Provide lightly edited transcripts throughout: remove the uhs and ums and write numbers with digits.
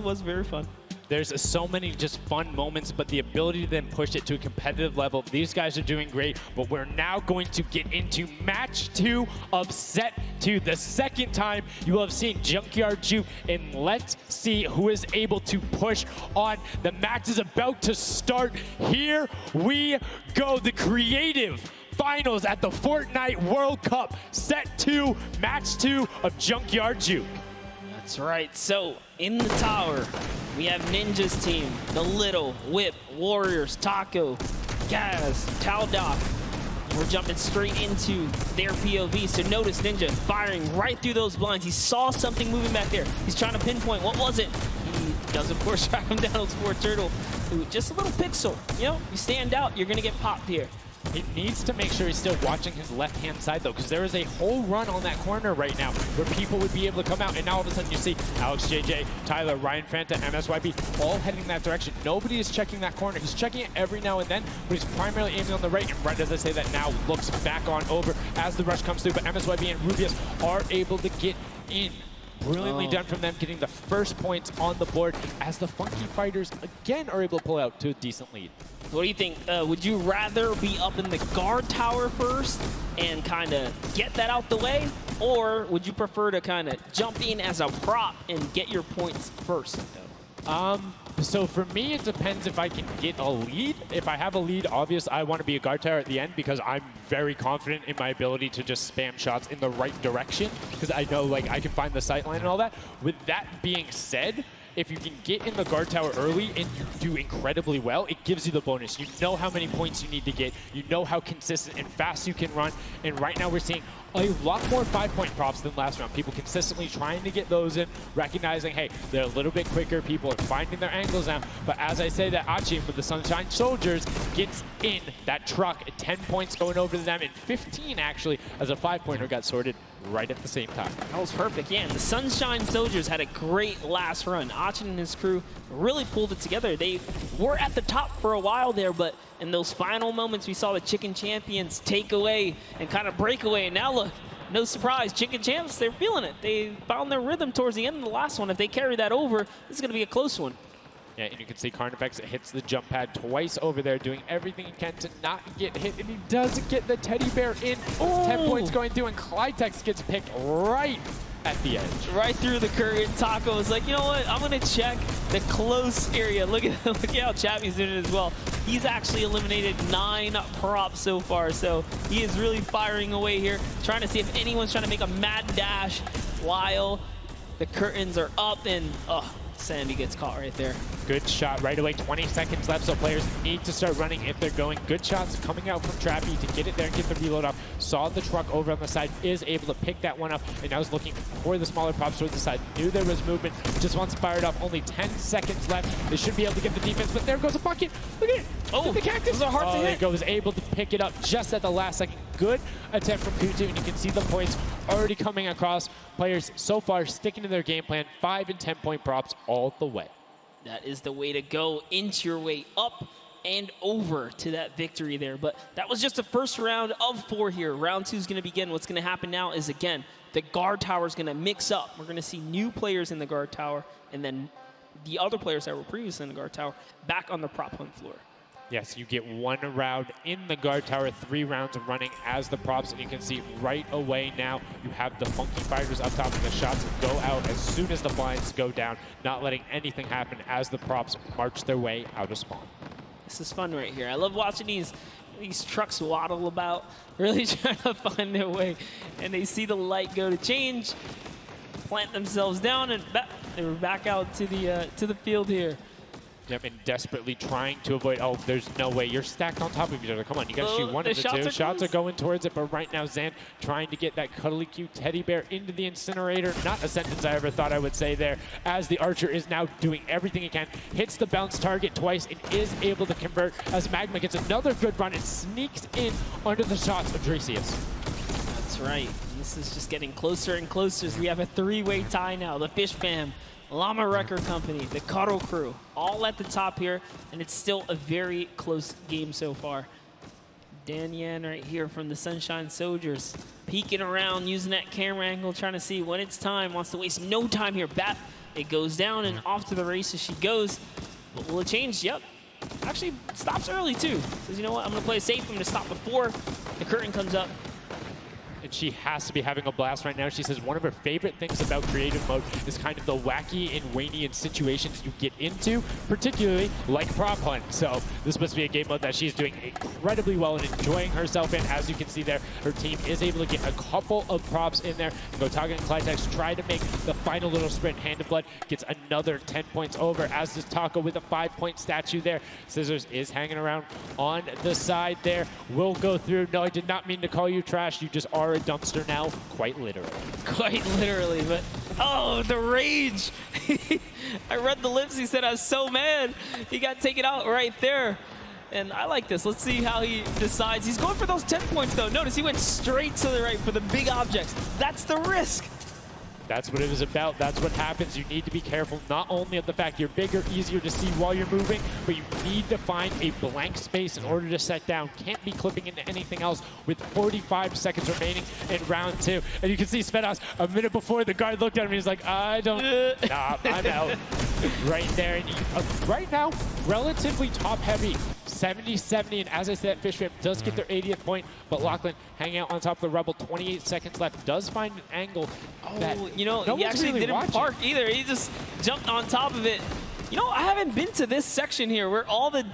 was very fun. There's so many just fun moments, but the ability to then push it to a competitive level, these guys are doing great, but we're now going to get into match 2 of set 2. The second time you will have seen Junkyard Juke, and let's see who is able to push on. The match is about to start. Here we go, the creative finals at the Fortnite World Cup, set 2, match 2 of Junkyard Juke. That's right. So in the tower, we have Ninja's team, the Little, Whip, Warriors, Taco, Gaz, Taldoc. We're jumping straight into their POV. So notice Ninja firing right through those blinds. He saw something moving back there. He's trying to pinpoint. What was it? He does, of course, track him down with Sport Turtle. Ooh, just a little pixel. You know, you stand out, you're going to get popped here. He needs to make sure he's still watching his left-hand side, though, because there is a whole run on that corner right now where people would be able to come out, and now all of a sudden you see Alex JJ, Tyler, Ryan Fanta, MSYB all heading that direction. Nobody is checking that corner. He's checking it every now and then, but he's primarily aiming on the right, and right as I say that now looks back on over as the rush comes through, but MSYB and Rubius are able to get in. Brilliantly done from them, getting the first points on the board as the Funky Fighters again are able to pull out to a decent lead. What do you think? Would you rather be up in the guard tower first and kind of get that out the way? Or would you prefer to kind of jump in as a prop and get your points first? So for me, it depends if I can get a lead. If I have a lead, obviously I want to be a guard tower at the end because I'm very confident in my ability to just spam shots in the right direction because I know like I can find the sight line and all that. With that being said, if you can get in the guard tower early and you do incredibly well, it gives you the bonus. You know how many points you need to get. You know how consistent and fast you can run. And right now we're seeing a lot more 5-point props than last round. People consistently trying to get those in, recognizing, hey, they're a little bit quicker. People are finding their angles now. But as I say that Achi with the Sunshine Soldiers gets in that truck, 10 points going over to them, and 15 actually as a 5-pointer got sorted right at the same time. That was perfect. Yeah, and the Sunshine Soldiers had a great last run. Achin and his crew really pulled it together. They were at the top for a while there, but in those final moments, we saw the Chicken Champions take away and kind of break away. And now look, no surprise, Chicken Champs, they're feeling it. They found their rhythm towards the end of the last one. If they carry that over, this is going to be a close one. Yeah, and you can see Carnifex hits the jump pad twice over there, doing everything he can to not get hit, and he does get the teddy bear in. Ooh. 10 points going through, and Clytex gets picked right at the edge. Right through the current. Taco was like, you know what? I'm going to check the close area. Look at how Chappie's doing it as well. He's actually eliminated 9 props so far, so he is really firing away here, trying to see if anyone's trying to make a mad dash while the curtains are up, and Sandy gets caught right there. Good shot right away, 20 seconds left, so players need to start running if they're going. Good shots coming out from Trappy to get it there and get the reload off. Saw the truck over on the side, is able to pick that one up, and now is looking for the smaller props towards the side. Knew there was movement, just wants to fire it up. Only 10 seconds left. They should be able to get the defense, but there goes a bucket. Look at it. Oh, the cactus. those are hard to hit. There goes, able to pick it up just at the last second. Good attempt from Kutu, and you can see the points already coming across. Players so far sticking to their game plan, 5 and 10 point props all the way. That is the way to go. Inch your way up and over to that victory there. But that was just the first round of 4 here. Round 2 is going to begin. What's going to happen now is, again, the guard tower is going to mix up. We're going to see new players in the guard tower, and then the other players that were previously in the guard tower back on the prop hunt floor. Yes, you get 1 round in the guard tower, 3 rounds of running as the props, and you can see right away now you have the Funky Fighters up top, and the shots go out as soon as the blinds go down, not letting anything happen as the props march their way out of spawn. This is fun right here. I love watching these trucks waddle about, really trying to find their way, and they see the light go to change, plant themselves down, and they were back out to the field here. Yep, and desperately trying to avoid, oh, there's no way. You're stacked on top of each other. Come on, you gotta shoot one of the two. Shots are going towards it, but right now Zan trying to get that cuddly cute teddy bear into the incinerator. Not a sentence I ever thought I would say there, as the archer is now doing everything he can. Hits the bounce target twice and is able to convert as Magma gets another good run and sneaks in under the shots of Dracius. That's right. This is just getting closer and closer as we have a 3-way tie now. The Fish Fam, Llama Record Company, the Cuddle Crew, all at the top here, and it's still a very close game so far. Dan Yan right here from the Sunshine Soldiers, peeking around, using that camera angle, trying to see when it's time, wants to waste no time here. Bat It goes down and off to the races she goes. But will it change? Yep. Actually, stops early too. Says, you know what? I'm going to play it safe. I'm going to stop before the curtain comes up. And she has to be having a blast right now. She says one of her favorite things about creative mode is kind of the wacky and Waynian situations you get into, particularly like prop hunt. So this must be a game mode that she's doing incredibly well and enjoying herself in. As you can see there, her team is able to get a couple of props in there. Gotaga and Clitex try to make the final little sprint. Hand of Blood gets another 10 points over, as does Taco with a 5-point statue there. Scissors is hanging around on the side there. Will go through. No, I did not mean to call you trash. You just are a dumpster now, quite literally. Quite literally, but oh, the rage. I read the lips. He said, I was so mad. He got taken out right there. And I like this. Let's see how he decides. He's going for those 10 points, though. Notice he went straight to the right for the big objects. That's the risk. That's what it was about. That's what happens. You need to be careful not only of the fact you're bigger, easier to see while you're moving, but you need to find a blank space in order to set down. Can't be clipping into anything else with 45 seconds remaining in round 2. And you can see Svedas a minute before the guard looked at him. He's like, I don't, nah, I'm out. Right there. And right now, relatively top heavy. 70-70, and as I said, Fishfam does get their 80th point, but Lachlan hanging out on top of the Rebel, 28 seconds left, does find an angle that you know, he actually really didn't watching. park either. He just jumped on top of it. You know, I haven't been to this section here where all the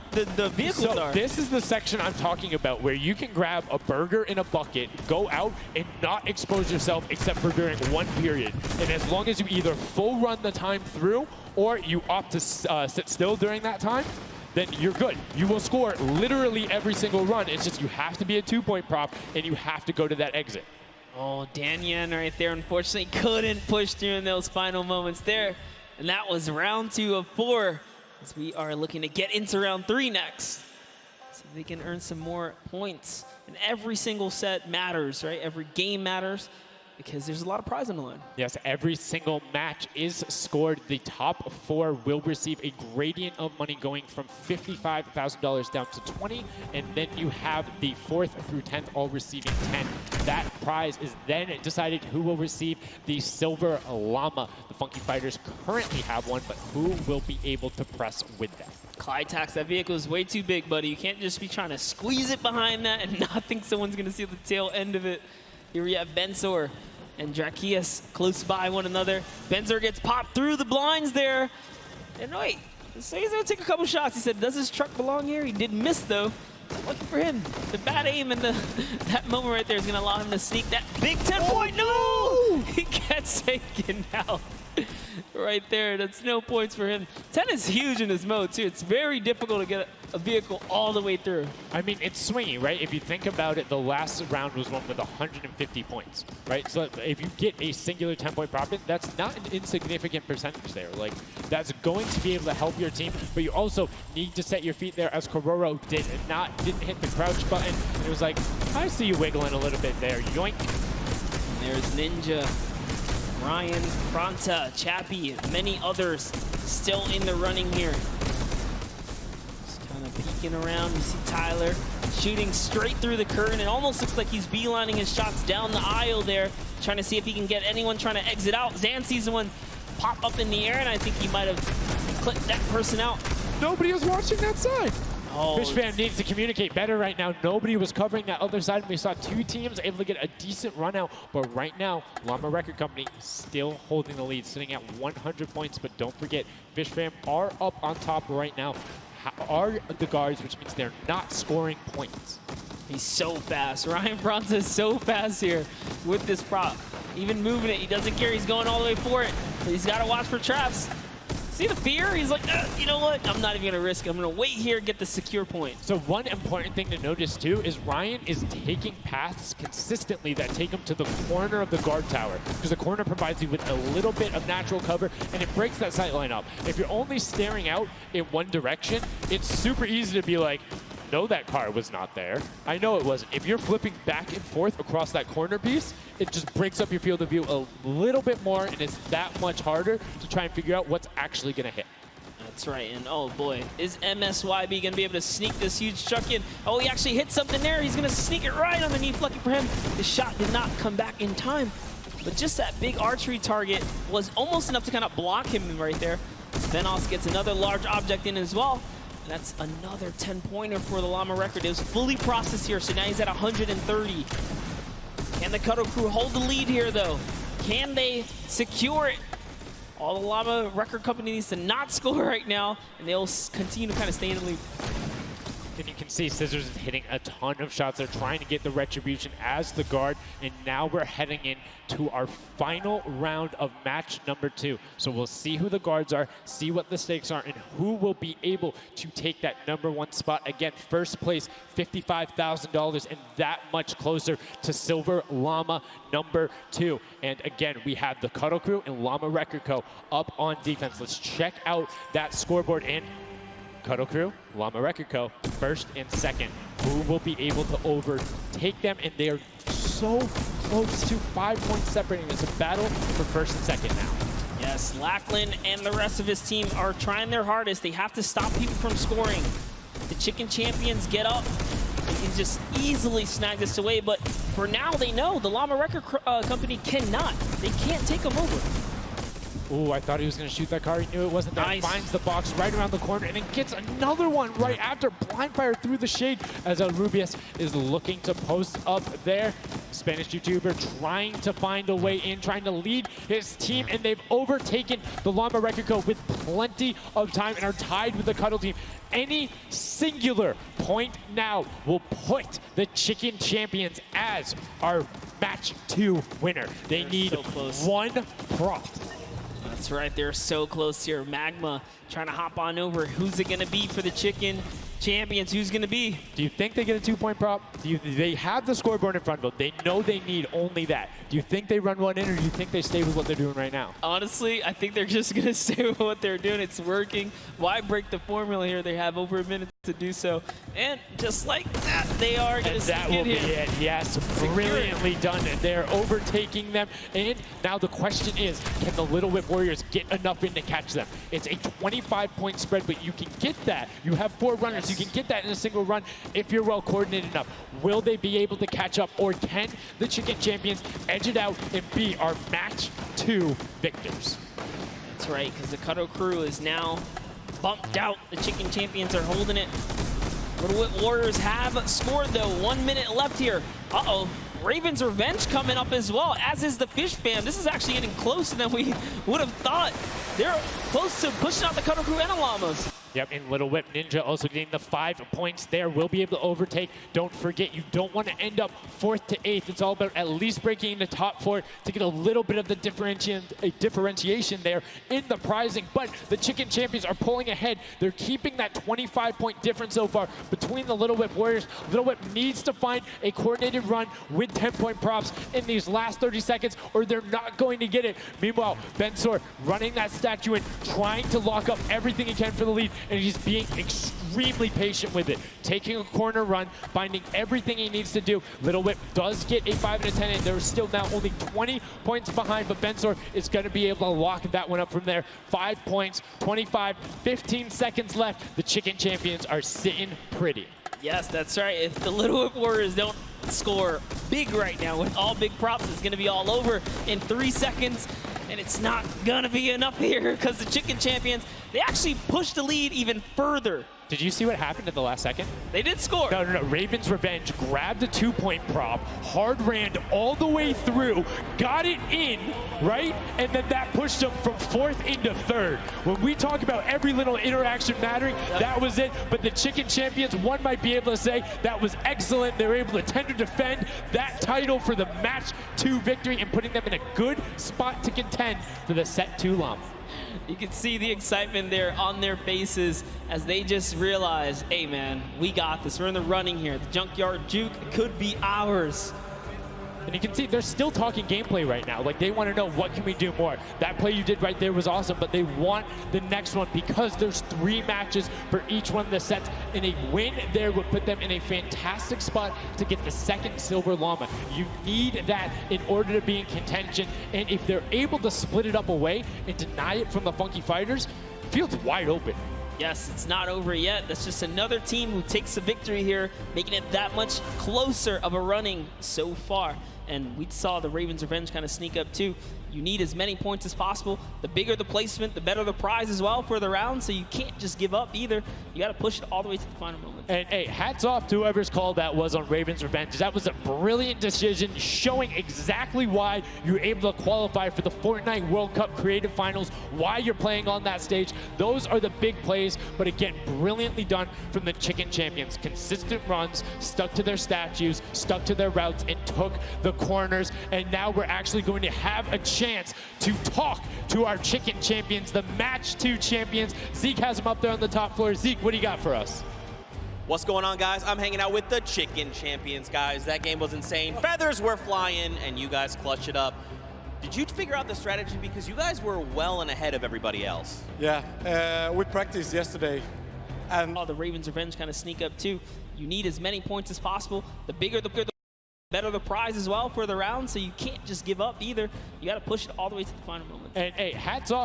vehicles are. This is the section I'm talking about, where you can grab a burger in a bucket, go out, and not expose yourself except for during one period. And as long as you either full run the time through, or you opt to sit still during that time, then you're good. You will score literally every single run. It's just you have to be a 2-point prop, and you have to go to that exit. Oh, Danyan right there, unfortunately, couldn't push through in those final moments there. And that was round 2 of 4, as we are looking to get into round 3 next. So they can earn some more points. And every single set matters, right? Every game matters, because there's a lot of prize on the line. Yes, every single match is scored. The top 4 will receive a gradient of money going from $55,000 down to 20, and then you have the 4th through 10th all receiving 10. That prize is then decided who will receive the Silver Llama. The Funky Fighters currently have one, but who will be able to press with that? Clitex, that vehicle is way too big, buddy. You can't just be trying to squeeze it behind that and not think someone's going to see the tail end of it. Here we have Bentzor and Drakias close by one another. Bentzor gets popped through the blinds there. And wait, so he's gonna take a couple shots. He said, does his truck belong here? He did miss though. Lucky for him. The bad aim and that moment right there is gonna allow him to sneak that big 10-point. No! He gets taken out. Right there, that's no points for him. 10 is huge in this mode too. It's very difficult to get a vehicle all the way through. I mean, it's swingy, right? If you think about it, the last round was one with 150 points, right? So if you get a singular 10-point profit, that's not an insignificant percentage there. Like, that's going to be able to help your team, but you also need to set your feet there, as Keroro did, and didn't hit the crouch button. And it was like, I see you wiggling a little bit there. Yoink. And there's Ninja, Ryan, Fronta, Chappie, and many others still in the running here. Just kind of peeking around. You see Tyler shooting straight through the curtain. It almost looks like he's beelining his shots down the aisle there, trying to see if he can get anyone trying to exit out. Zan sees one pop up in the air, and I think he might have clipped that person out. Nobody was watching that side. Oh, Fishfam needs to communicate better right now. Nobody was covering that other side. We saw 2 teams able to get a decent run out. But right now, Llama Record Company still holding the lead, sitting at 100 points. But don't forget, Fishfam are up on top right now. Are the guards, which means they're not scoring points. He's so fast. Ryan Bronson is so fast here with this prop. Even moving it, he doesn't care. He's going all the way for it. But he's got to watch for traps. See the fear? He's like, you know what? I'm not even going to risk it. I'm going to wait here, get the secure point. So one important thing to notice, too, is Ryan is taking paths consistently that take him to the corner of the guard tower, because the corner provides you with a little bit of natural cover, and it breaks that sight line up. If you're only staring out in one direction, it's super easy to be like, no, that car was not there. I know it wasn't. If you're flipping back and forth across that corner piece, it just breaks up your field of view a little bit more, and it's that much harder to try and figure out what's actually going to hit. That's right, and oh boy, is MSYB going to be able to sneak this huge truck in? Oh, he actually hit something there. He's going to sneak it right underneath. Lucky for him, the shot did not come back in time. but just that big archery target was almost enough to kind of block him right there. Venos gets another large object in as well. And that's another 10-pointer for the Llama record. It was fully processed here, so now he's at 130. Can the Cuddle Crew hold the lead here, though? Can they secure it? All the Llama record company needs to not score right now, and they'll continue to kind of stay in the lead. And you can see Scissors is hitting a ton of shots. They're trying to get the retribution as the guard, and now we're heading in to our final round of match number 2. So we'll see who the guards are, see what the stakes are, and who will be able to take that #1 spot. Again, first place, $55,000, and that much closer to Silver Llama #2. And again, we have the Cuddle Crew and Llama Record Co. up on defense. Let's check out that scoreboard. And Cuddle Crew, Llama Record Co., first and second. Who will be able to overtake them? And they are so close to 5 points separating. It's a battle for first and second now. Yes, Lackland and the rest of his team are trying their hardest. They have to stop people from scoring. The Chicken Champions get up. They can just easily snag this away, but for now they know the Llama Record Company cannot. They can't take them over. Ooh, I thought he was going to shoot that car. He knew it wasn't there. Nice. Finds the box right around the corner and then gets another one right after. Blind fire through the shade as Rubius is looking to post up there. Spanish YouTuber trying to find a way in, trying to lead his team, and they've overtaken the Llama Record Co. with plenty of time and are tied with the Cuddle team. Any singular point now will put the Chicken Champions as our match 2 winner. They need so close. 1 prop. That's right, they're so close here. Magma trying to hop on over. Who's it gonna be for the Chicken Champions? Who's gonna be? Do you think they get a 2-point prop? They have the scoreboard in front of them. They know they need only that. Do you think they run one in, or do you think they stay with what they're doing right now? Honestly, I think they're just gonna stay with what they're doing. It's working. Why break the formula here? They have over a minute to do so. And just like that, they are gonna that will be it. Yes, brilliantly done. And they're overtaking them. And now the question is, can the Little Whip Warriors get enough in to catch them? It's a 25-point spread, but you can get that. You have 4 runners. You can get that in a single run if you're well coordinated enough. Will they be able to catch up, or can the Chicken Champions edge it out and be our match 2 victors? That's right, because the Cuddle Crew is now bumped out. The Chicken Champions are holding it. Little Whip Warriors have scored, though. 1 minute left here. Uh-oh. Raven's Revenge coming up as well, as is the Fish Fam. This is actually getting closer than we would have thought. They're close to pushing out the Cuddle Crew and the Llamas. Yep, and Little Whip Ninja also getting the 5 points there. Will be able to overtake. Don't forget, you don't want to end up 4th to 8th. It's all about at least breaking into top 4 to get a little bit of the differentiation there in the prizing. But the Chicken Champions are pulling ahead. They're keeping that 25-point difference so far between the Little Whip Warriors. Little Whip needs to find a coordinated run with 10-point props in these last 30 seconds, or they're not going to get it. Meanwhile, Bentzor running that statue in, trying to lock up everything he can for the lead, and he's being extremely patient with it. Taking a corner run, finding everything he needs to do. Little Whip does get a 5 and a 10, and they're still now only 20 points behind, but Bentzor is going to be able to lock that one up from there. 5 points, 25, 15 seconds left. The Chicken Champions are sitting pretty. Yes, that's right. If the Little Whip Warriors don't score big right now with all big props, it's going to be all over in 3 seconds. And it's not going to be enough here, because the Chicken Champions, they actually pushed the lead even further. Did you see what happened at the last second? They did score. No. Raven's Revenge grabbed a 2-point prop, hard ran all the way through, got it in, right? And then that pushed them from 4th into 3rd. When we talk about every little interaction mattering, that was it. But the Chicken Champions, one might be able to say that was excellent. They were able to tender defend that title for the match 2 victory and putting them in a good spot to contend for the set 2 Llama. You can see the excitement there on their faces as they just realize, hey man, we got this. We're in the running here. The Junkyard Juke could be ours. And you can see they're still talking gameplay right now. Like, they want to know, what can we do more? That play you did right there was awesome, but they want the next one because there's 3 matches for each one of the sets, and a win there would put them in a fantastic spot to get the 2nd Silver Llama. You need that in order to be in contention, and if they're able to split it up away and deny it from the Funky Fighters, the field's wide open. Yes, it's not over yet. That's just another team who takes the victory here, making it that much closer of a running so far. and we saw the Ravens' revenge kind of sneak up too. You need as many points as possible. The bigger the placement, the better the prize as well for the round, so you can't just give up either. You got to push it all the way to the final moment. And hey, hats off to whoever's call that was on Ravens Revenge. That was a brilliant decision, showing exactly why you're able to qualify for the Fortnite World Cup Creative Finals, why you're playing on that stage. Those are the big plays, but again, brilliantly done from the Chicken Champions. Consistent runs, stuck to their statues, stuck to their routes, and took the corners. And now we're actually going to have a chance to talk to our Chicken Champions, the Match 2 champions. Zeke has them up there on the top floor. Zeke, what do you got for us? What's going on, guys? I'm hanging out with the Chicken Champions, guys. That game was insane. Feathers were flying, and you guys clutched it up. Did you figure out the strategy? Because you guys were well and ahead of everybody else. Yeah, we practiced yesterday. And The Ravens' revenge kind of sneak up too. You need as many points as possible. The bigger the better the prize as well for the round, so you can't just give up either. You got to push it all the way to the final moment. And hey, hats off